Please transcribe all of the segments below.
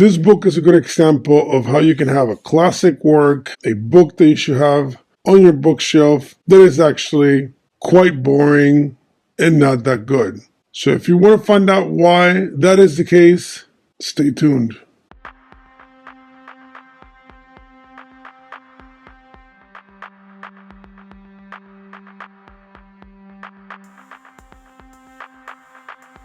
This book is a good example of how you can have a classic work, a book that you should have on your bookshelf that is actually quite boring and not that good. So if you want to find out why that is the case, stay tuned.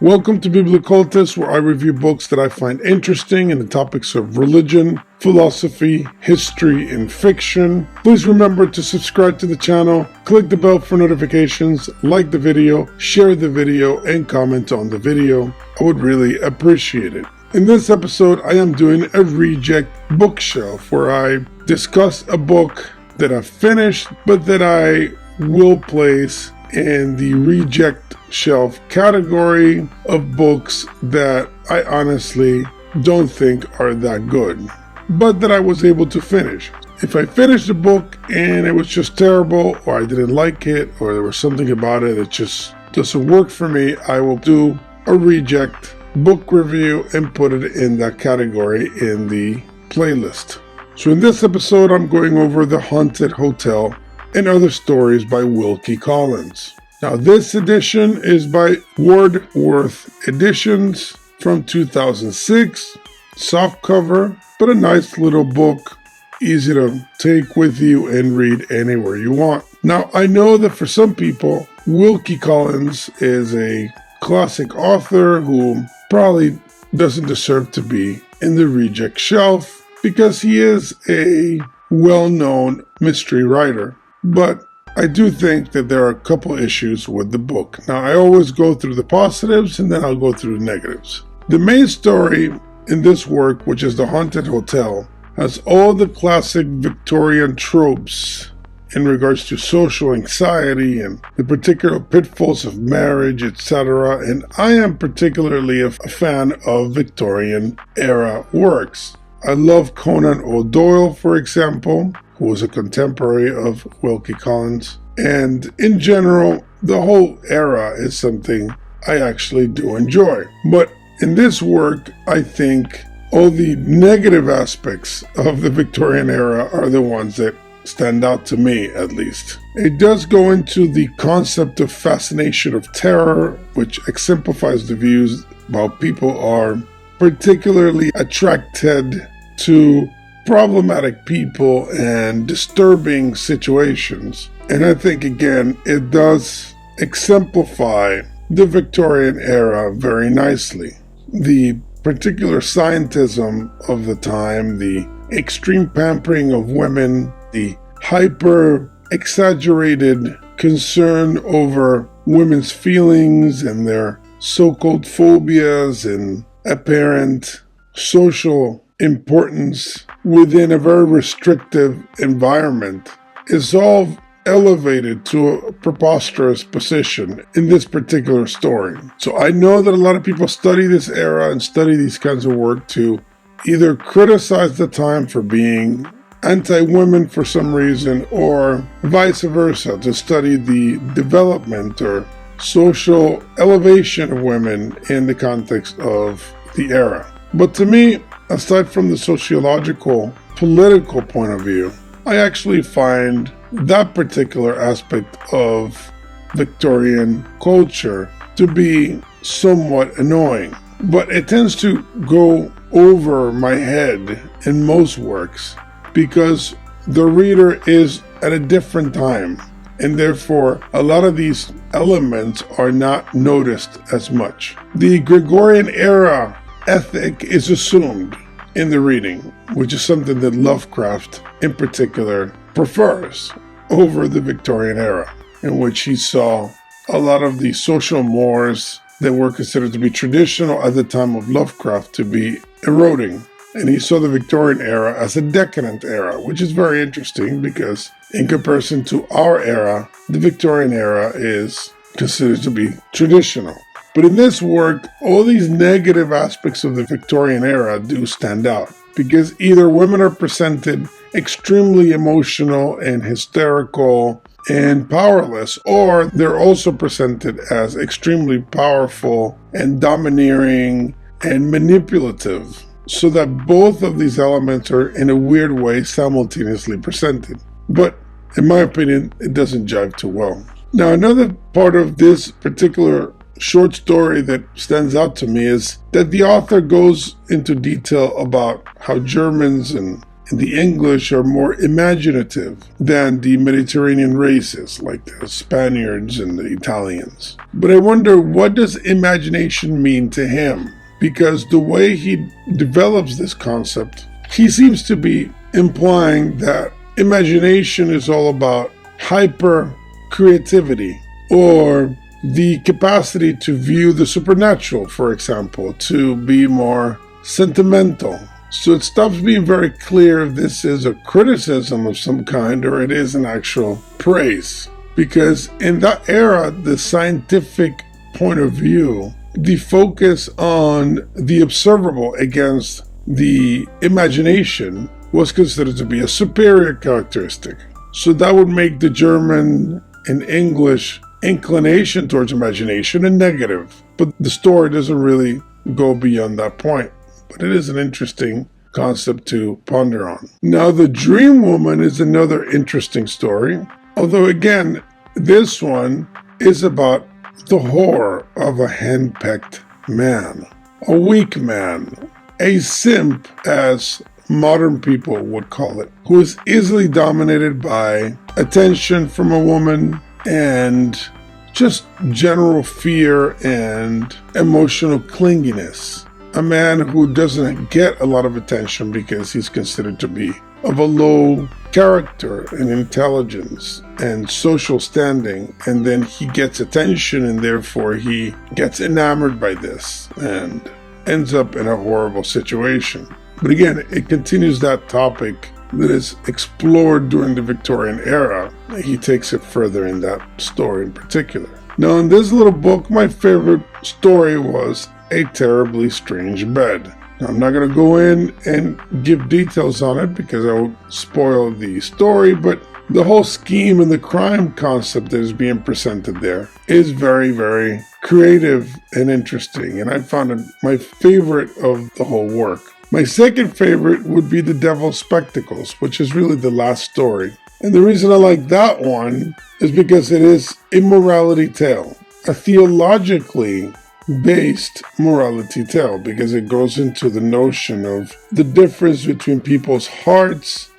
Welcome to Biblicultus, where I review books that I find interesting in the topics of religion, philosophy, history, and fiction. Please remember to subscribe to the channel, click the bell for notifications, like the video, share the video, and comment on the video. I would really appreciate it. In this episode, I am doing a reject bookshelf where I discuss a book that I've finished, but that I will place in the reject shelf category of books that I honestly don't think are that good, but that I was able to finish. If I finished the book and it was just terrible, or I didn't like it, or there was something about it that just doesn't work for me, I will do a reject book review and put it in that category in the playlist. So in this episode, I'm going over The Haunted Hotel and Other Stories by Wilkie Collins. Now, this edition is by Wordworth Editions from 2006. Soft cover, but a nice little book, easy to take with you and read anywhere you want. Now, I know that for some people, Wilkie Collins is a classic author who probably doesn't deserve to be in the reject shelf because he is a well-known mystery writer. But I do think that there are a couple issues with the book. Now, I always go through the positives and then I'll go through the negatives. The main story in this work, which is The Haunted Hotel, has all the classic Victorian tropes in regards to social anxiety and the particular pitfalls of marriage, etc. And I am particularly a fan of Victorian era works. I love Conan O'Doyle, for example, who was a contemporary of Wilkie Collins. And in general, the whole era is something I actually do enjoy. But in this work, I think all the negative aspects of the Victorian era are the ones that stand out to me, at least. It does go into the concept of fascination of terror, which exemplifies the views about people are particularly attracted to problematic people and disturbing situations. And I think, again, it does exemplify the Victorian era very nicely. The particular scientism of the time, the extreme pampering of women, the hyper exaggerated concern over women's feelings and their so-called phobias and apparent social importance within a very restrictive environment is all elevated to a preposterous position in this particular story. So I know that a lot of people study this era and study these kinds of work to either criticize the time for being anti-women for some reason, or vice versa, to study the development or social elevation of women in the context of the era. But to me, aside from the sociological, political point of view, I actually find that particular aspect of Victorian culture to be somewhat annoying. But it tends to go over my head in most works because the reader is at a different time, and therefore a lot of these elements are not noticed as much. The Gregorian era ethic is assumed in the reading, which is something that Lovecraft in particular prefers over the Victorian era, in which he saw a lot of the social mores that were considered to be traditional at the time of Lovecraft to be eroding. And he saw the Victorian era as a decadent era, which is very interesting because in comparison to our era, the Victorian era is considered to be traditional. But in this work, all these negative aspects of the Victorian era do stand out because either women are presented extremely emotional and hysterical and powerless, or they're also presented as extremely powerful and domineering and manipulative, so that both of these elements are in a weird way simultaneously presented. But in my opinion, it doesn't jive too well. Now, another part of this particular short story that stands out to me is that the author goes into detail about how Germans and the English are more imaginative than the Mediterranean races, like the Spaniards and the Italians. But I wonder, what does imagination mean to him? Because the way he develops this concept, he seems to be implying that imagination is all about hyper creativity, or the capacity to view the supernatural, for example, to be more sentimental. So it stops being very clear if this is a criticism of some kind or it is an actual praise. Because in that era, the scientific point of view, the focus on the observable against the imagination was considered to be a superior characteristic. So that would make the German and English inclination towards imagination a negative. But the story doesn't really go beyond that point. But it is an interesting concept to ponder on. Now, the Dream Woman is another interesting story. Although, again, this one is about the horror of a henpecked man, a weak man, a simp, as modern people would call it, who is easily dominated by attention from a woman and just general fear and emotional clinginess. A man who doesn't get a lot of attention because he's considered to be of a low character and intelligence and social standing, and then he gets attention and therefore he gets enamored by this and ends up in a horrible situation. But again, it continues that topic that is explored during the Victorian era. He takes it further in that story in particular. Now, in this little book, my favorite story was A Terribly Strange Bed. Now, I'm not going to go in and give details on it because I would spoil the story, but the whole scheme and the crime concept that is being presented there is very, very creative and interesting, and I found it my favorite of the whole work. My second favorite would be The Devil's Spectacles, which is really the last story. And the reason I like that one is because it is a morality tale, a theologically based morality tale, because it goes into the notion of the difference between people's hearts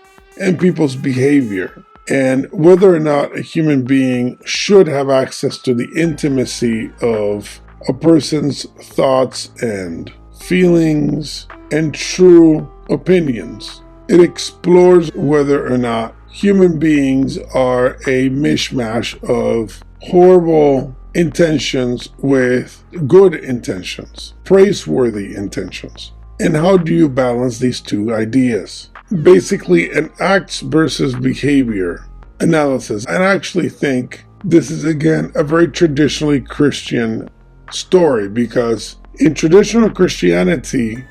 and people's behavior, and whether or not a human being should have access to the intimacy of a person's thoughts and feelings and true opinions. It explores whether or not human beings are a mishmash of horrible intentions with good intentions, praiseworthy intentions. And how do you balance these two ideas? Basically, an acts versus behavior analysis. I actually think this is, again, a very traditionally Christian story, because in traditional Christianity,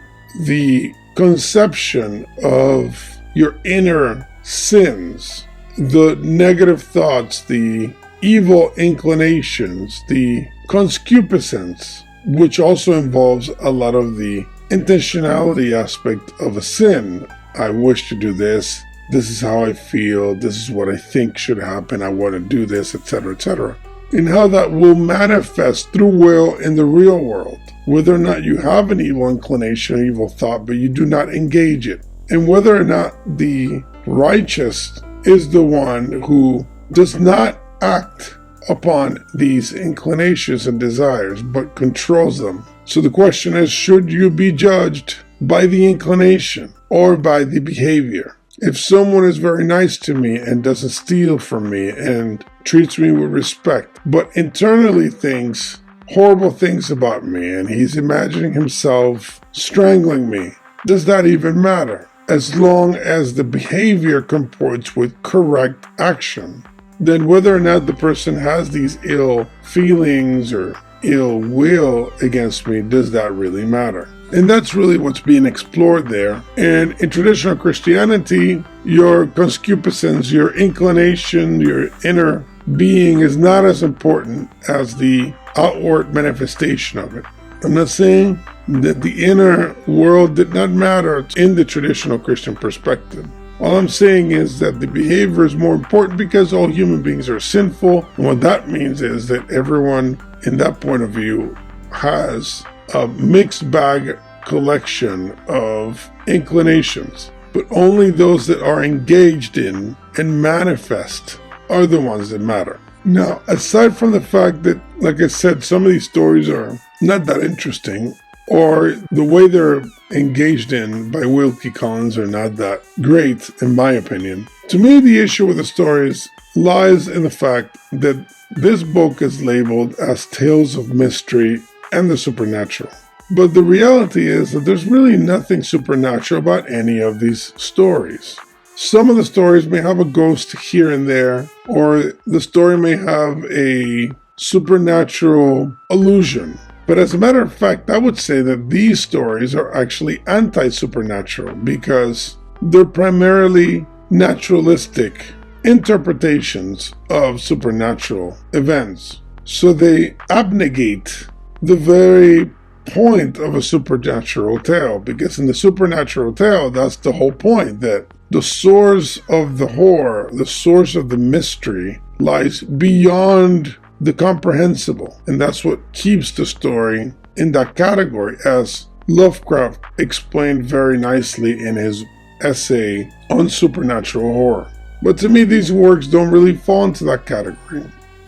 the conception of your inner sins, the negative thoughts, the evil inclinations, the concupiscence, which also involves a lot of the intentionality aspect of a sin. I wish to do this. This is how I feel. This is what I think should happen. I want to do this, etc., etc. And how that will manifest through will in the real world. Whether or not you have an evil inclination or evil thought, but you do not engage it. And whether or not the righteous is the one who does not act upon these inclinations and desires, but controls them. So the question is, should you be judged by the inclination or by the behavior? If someone is very nice to me and doesn't steal from me and treats me with respect, but internally thinks horrible things about me and he's imagining himself strangling me, does that even matter? As long as the behavior comports with correct action, then whether or not the person has these ill feelings or ill will against me, does that really matter? And that's really what's being explored there. And in traditional Christianity, your concupiscence, your inclination, your inner being is not as important as the outward manifestation of it. I'm not saying that the inner world did not matter in the traditional Christian perspective. All I'm saying is that the behavior is more important because all human beings are sinful. And what that means is that everyone in that point of view has a mixed bag collection of inclinations. But only those that are engaged in and manifest are the ones that matter. Now, aside from the fact that, like I said, some of these stories are not that interesting, or the way they're engaged in by Wilkie Collins are not that great, in my opinion. To me, the issue with the stories lies in the fact that this book is labeled as Tales of Mystery and the Supernatural. But the reality is that there's really nothing supernatural about any of these stories. Some of the stories may have a ghost here and there, or the story may have a supernatural illusion. But as a matter of fact, I would say that these stories are actually anti-supernatural because they're primarily naturalistic interpretations of supernatural events. So they abnegate the very point of a supernatural tale, because in the supernatural tale, that's the whole point, that the source of the horror, the source of the mystery lies beyond the comprehensible, and that's what keeps the story in that category, as Lovecraft explained very nicely in his essay on supernatural horror. But to me, these works don't really fall into that category.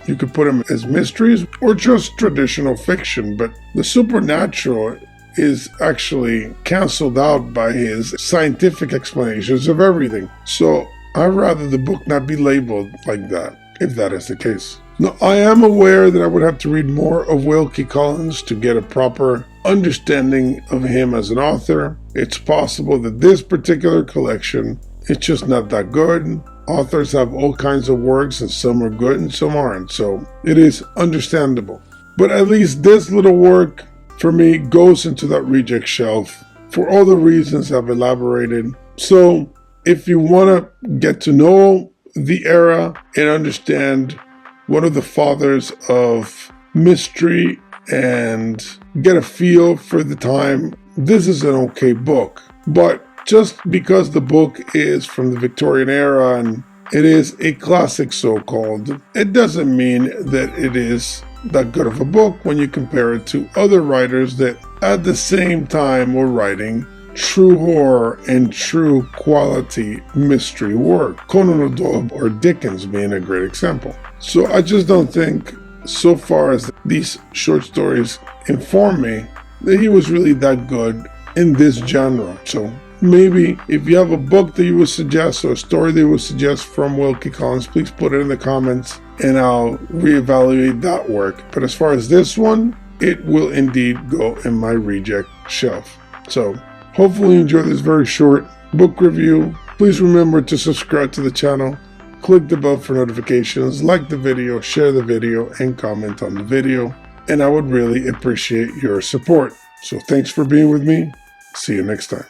You could put them as mysteries or just traditional fiction, but the supernatural is actually canceled out by his scientific explanations of everything. So I'd rather the book not be labeled like that, if that is the case. Now, I am aware that I would have to read more of Wilkie Collins to get a proper understanding of him as an author. It's possible that this particular collection is just not that good. Authors have all kinds of works, and some are good and some aren't, so it is understandable. But at least this little work, for me, goes into that reject shelf for all the reasons I've elaborated. So if you want to get to know the era and understand one of the fathers of mystery and get a feel for the time, this is an okay book. But just because the book is from the Victorian era and it is a classic so-called, it doesn't mean that it is that good of a book when you compare it to other writers that at the same time were writing true horror and true quality mystery work. Conan O'Doyle or Dickens being a great example. So I just don't think, so far as these short stories inform me, that he was really that good in this genre. So maybe if you have a book that you would suggest or a story that you would suggest from Wilkie Collins, please put it in the comments and I'll reevaluate that work. But as far as this one, it will indeed go in my reject shelf. So hopefully you enjoyed this very short book review. Please remember to subscribe to the channel, click the bell for notifications, like the video, share the video, and comment on the video. And I would really appreciate your support. So thanks for being with me. See you next time.